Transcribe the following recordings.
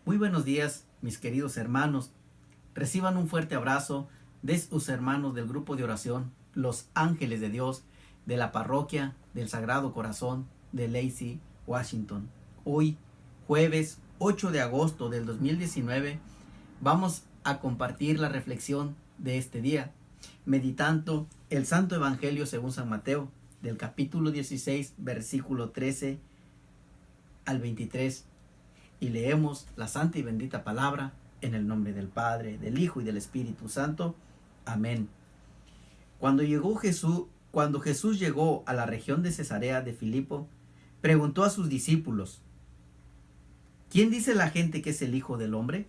Muy buenos días, mis queridos hermanos. Reciban un fuerte abrazo de sus hermanos del grupo de oración, los Ángeles de Dios, de la parroquia del Sagrado Corazón de Lacey, Washington. Hoy, jueves 8 de agosto del 2019, vamos a compartir la reflexión de este día, meditando el Santo Evangelio según San Mateo, del capítulo 16, versículo 13 al 23. Y leemos la santa y bendita palabra en el nombre del Padre, del Hijo y del Espíritu Santo. Amén. Cuando Jesús llegó a la región de Cesarea de Filipo, preguntó a sus discípulos: ¿quién dice la gente que es el Hijo del Hombre?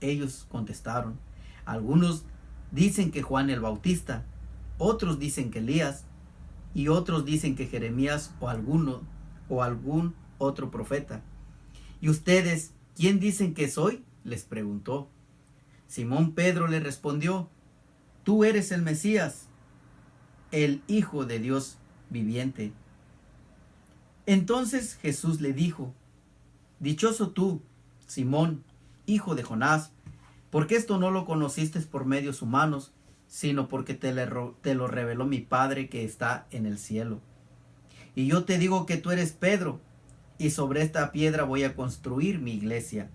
Ellos contestaron: algunos dicen que Juan el Bautista, otros dicen que Elías, y otros dicen que Jeremías o algún otro profeta. ¿Y ustedes quién dicen que soy?, les preguntó. Simón Pedro le respondió: tú eres el Mesías, el Hijo de Dios viviente. Entonces Jesús le dijo: dichoso tú, Simón, hijo de Jonás, porque esto no lo conociste por medios humanos, sino porque te lo reveló mi Padre que está en el cielo. Y yo te digo que tú eres Pedro, y sobre esta piedra voy a construir mi iglesia,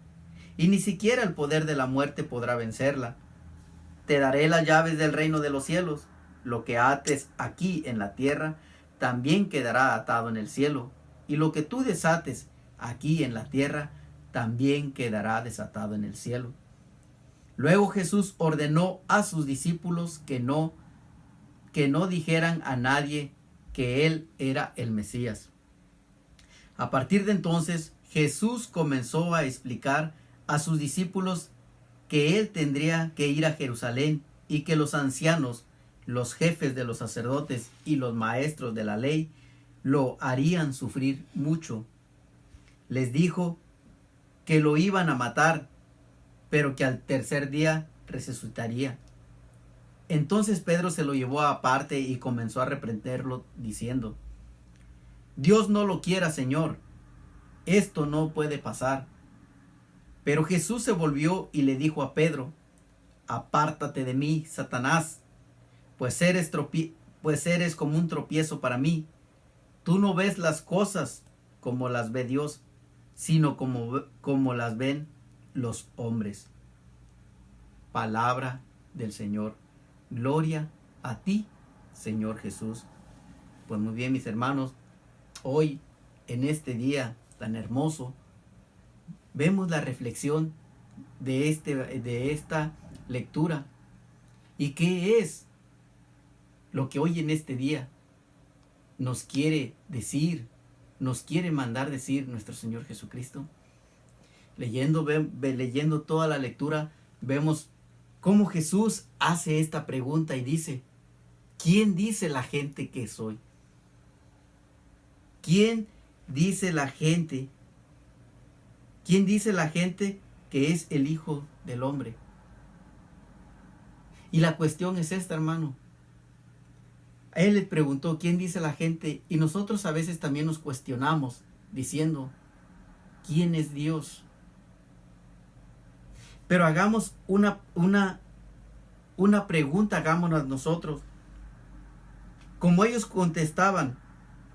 y ni siquiera el poder de la muerte podrá vencerla. Te daré las llaves del reino de los cielos. Lo que ates aquí en la tierra, también quedará atado en el cielo, y lo que tú desates aquí en la tierra, también quedará desatado en el cielo. Luego Jesús ordenó a sus discípulos que no dijeran a nadie que él era el Mesías. A partir de entonces, Jesús comenzó a explicar a sus discípulos que él tendría que ir a Jerusalén y que los ancianos, los jefes de los sacerdotes y los maestros de la ley lo harían sufrir mucho. Les dijo que lo iban a matar, pero que al tercer día resucitaría. Entonces Pedro se lo llevó aparte y comenzó a reprenderlo diciendo: Dios no lo quiera, Señor, esto no puede pasar. Pero Jesús se volvió y le dijo a Pedro: apártate de mí, Satanás, pues eres como un tropiezo para mí. Tú no ves las cosas como las ve Dios, sino como las ven los hombres. Palabra del Señor. Gloria a ti, Señor Jesús. Pues muy bien, mis hermanos, hoy, en este día tan hermoso, vemos la reflexión de esta lectura. ¿Y qué es lo que hoy en este día nos quiere decir, nos quiere mandar decir nuestro Señor Jesucristo? Leyendo toda la lectura, vemos cómo Jesús hace esta pregunta y dice: ¿quién dice la gente que soy? ¿Quién dice la gente? ¿Quién dice la gente que es el Hijo del Hombre? Y la cuestión es esta, hermano. Él le preguntó: ¿quién dice la gente? Y nosotros a veces también nos cuestionamos diciendo: ¿quién es Dios? Pero hagamos una pregunta, hagámonos nosotros. Como ellos contestaban,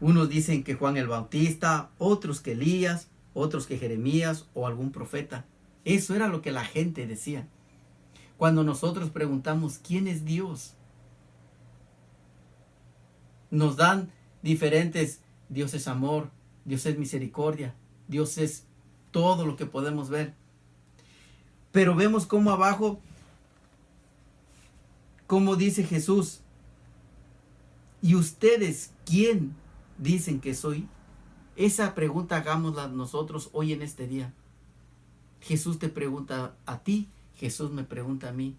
unos dicen que Juan el Bautista, otros que Elías, otros que Jeremías o algún profeta. Eso era lo que la gente decía. Cuando nosotros preguntamos ¿quién es Dios?, nos dan diferentes: Dios es amor, Dios es misericordia, Dios es todo lo que podemos ver. Pero vemos cómo abajo, como dice Jesús: ¿y ustedes quién dicen que soy? Esa pregunta hagámosla nosotros hoy en este día. Jesús te pregunta a ti, Jesús me pregunta a mí: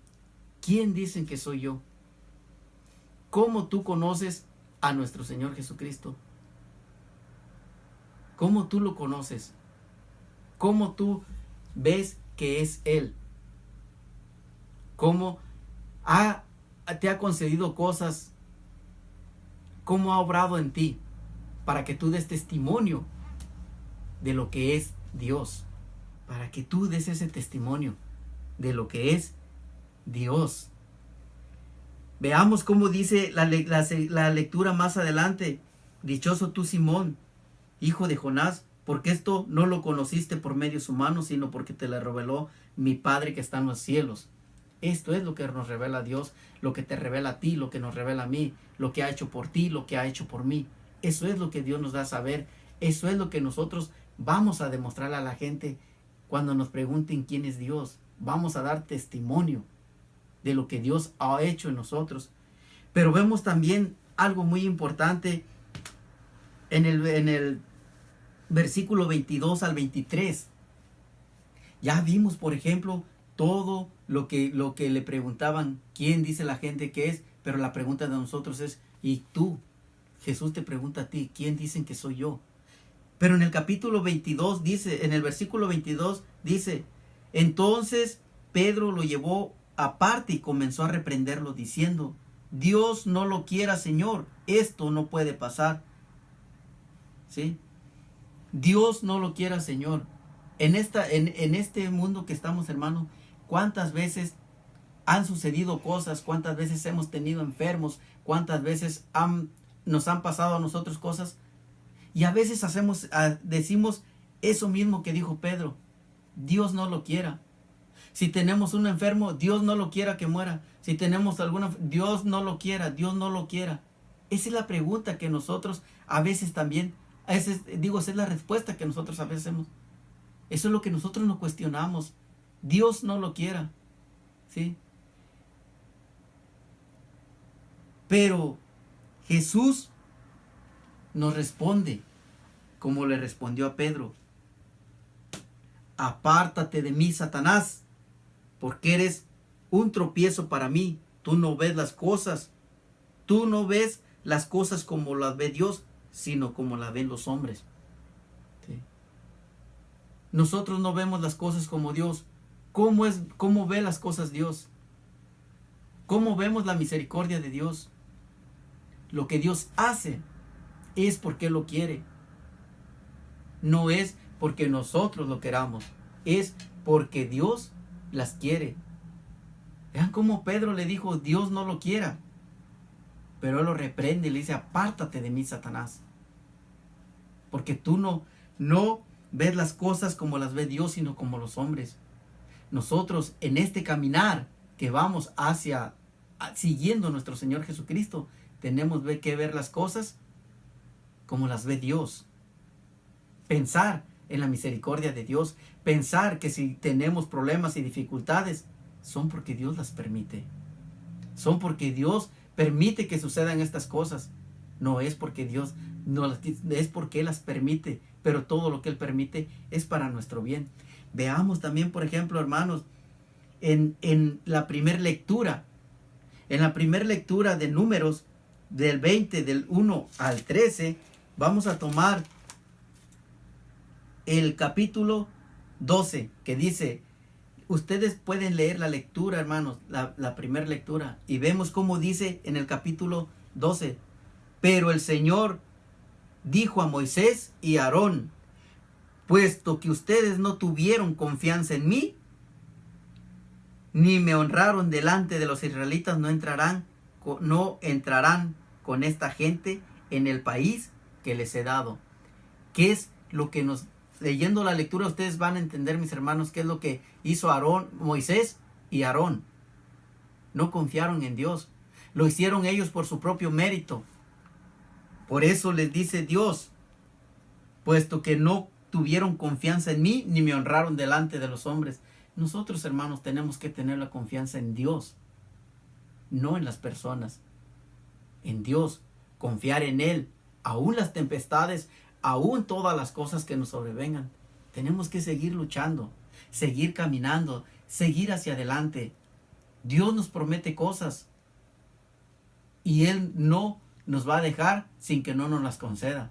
¿quién dicen que soy yo? ¿Cómo tú conoces a nuestro Señor Jesucristo? ¿Cómo tú lo conoces? ¿Cómo tú ves que es Él? ¿Cómo te ha concedido cosas? ¿Cómo ha obrado en ti para que tú des testimonio de lo que es Dios? para que tú des ese testimonio de lo que es Dios. Veamos cómo dice la lectura más adelante. Dichoso tú, Simón, hijo de Jonás, porque esto no lo conociste por medios humanos, sino porque te lo reveló mi Padre que está en los cielos. Esto es lo que nos revela Dios, lo que te revela a ti, lo que nos revela a mí, lo que ha hecho por ti, lo que ha hecho por mí. Eso es lo que Dios nos da a saber. Eso es lo que nosotros vamos a demostrarle a la gente cuando nos pregunten quién es Dios. Vamos a dar testimonio de lo que Dios ha hecho en nosotros. Pero vemos también algo muy importante en el versículo 22 al 23. Ya vimos, por ejemplo, todo lo que le preguntaban, ¿quién dice la gente que es? Pero la pregunta de nosotros es, ¿y tú? Jesús te pregunta a ti, ¿quién dicen que soy yo? Pero en el capítulo 22 dice, en el versículo 22 dice, entonces Pedro lo llevó aparte y comenzó a reprenderlo diciendo, Dios no lo quiera, Señor, esto no puede pasar. ¿Sí? Dios no lo quiera, Señor. En este mundo que estamos, hermanos, ¿cuántas veces han sucedido cosas? ¿Cuántas veces hemos tenido enfermos? ¿Cuántas veces nos han pasado a nosotros cosas? Y a veces decimos eso mismo que dijo Pedro. Dios no lo quiera. Si tenemos un enfermo, Dios no lo quiera que muera. Si tenemos Dios no lo quiera, Dios no lo quiera. Esa es la pregunta que nosotros a veces también, esa es la respuesta que nosotros a veces hacemos. Eso es lo que nosotros nos cuestionamos. Dios no lo quiera. ¿Sí? Pero Jesús nos responde como le respondió a Pedro. Apártate de mí, Satanás, porque eres un tropiezo para mí. Tú no ves las cosas. Tú no ves las cosas como las ve Dios, sino como las ven los hombres. ¿Sí? Nosotros no vemos las cosas como Dios. ¿Cómo ve las cosas Dios? ¿Cómo vemos la misericordia de Dios? Lo que Dios hace es porque lo quiere. No es porque nosotros lo queramos. Es porque Dios las quiere. Vean cómo Pedro le dijo, Dios no lo quiera. Pero él lo reprende y le dice, apártate de mí, Satanás. Porque tú no ves las cosas como las ve Dios, sino como los hombres. Nosotros en este caminar que vamos siguiendo a nuestro Señor Jesucristo, tenemos que ver las cosas como las ve Dios. Pensar en la misericordia de Dios. Pensar que si tenemos problemas y dificultades, son porque Dios las permite. Son porque Dios permite que sucedan estas cosas. No es porque Dios es porque Él las permite, pero todo lo que Él permite es para nuestro bien. Veamos también, por ejemplo, hermanos, en la primera lectura, de Números, del 20, del 1 al 13, vamos a tomar el capítulo 12, que dice, ustedes pueden leer la lectura, hermanos, la primera lectura, y vemos cómo dice en el capítulo 12, pero el Señor dijo a Moisés y a Aarón, puesto que ustedes no tuvieron confianza en mí, ni me honraron delante de los israelitas, no entrarán con esta gente en el país que les he dado. ¿Qué es lo que leyendo la lectura ustedes van a entender, mis hermanos, qué es lo que hizo Moisés y Aarón? No confiaron en Dios. Lo hicieron ellos por su propio mérito. Por eso les dice Dios, puesto que no tuvieron confianza en mí, ni me honraron delante de los hombres. Nosotros, hermanos, tenemos que tener la confianza en Dios, no en las personas. En Dios, confiar en Él, aún las tempestades, aún todas las cosas que nos sobrevengan. Tenemos que seguir luchando, seguir caminando, seguir hacia adelante. Dios nos promete cosas y Él no nos va a dejar sin que no nos las conceda.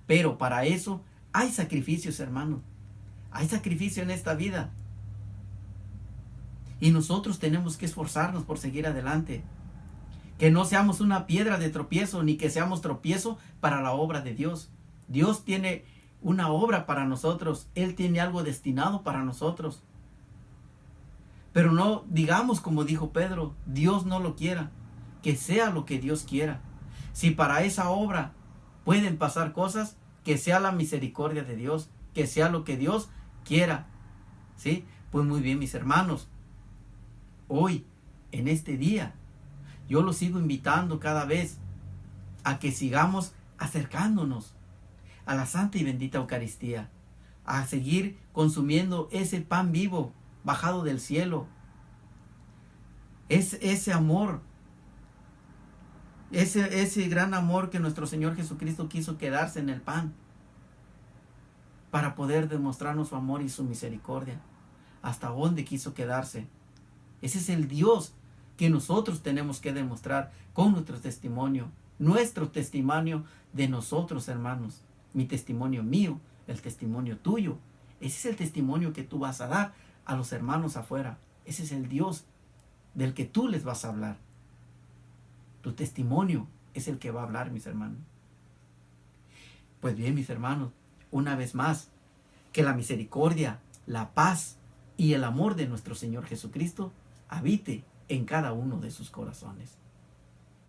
Pero para eso hay sacrificios, hermanos. Hay sacrificio en esta vida. Y nosotros tenemos que esforzarnos por seguir adelante. Que no seamos una piedra de tropiezo, ni que seamos tropiezo para la obra de Dios. Dios tiene una obra para nosotros. Él tiene algo destinado para nosotros. Pero no digamos como dijo Pedro, Dios no lo quiera, que sea lo que Dios quiera. Si para esa obra pueden pasar cosas, que sea la misericordia de Dios, que sea lo que Dios quiera. ¿Sí? Pues muy bien, mis hermanos, hoy, en este día, yo los sigo invitando cada vez a que sigamos acercándonos a la santa y bendita Eucaristía, a seguir consumiendo ese pan vivo bajado del cielo. Es ese amor, ese gran amor que nuestro Señor Jesucristo quiso quedarse en el pan para poder demostrarnos su amor y su misericordia. ¿Hasta dónde quiso quedarse? Ese es el Dios que nosotros tenemos que demostrar con nuestro testimonio de nosotros, hermanos. Mi testimonio mío, el testimonio tuyo. Ese es el testimonio que tú vas a dar a los hermanos afuera. Ese es el Dios del que tú les vas a hablar. Tu testimonio es el que va a hablar, mis hermanos. Pues bien, mis hermanos, una vez más, que la misericordia, la paz y el amor de nuestro Señor Jesucristo habite en cada uno de sus corazones.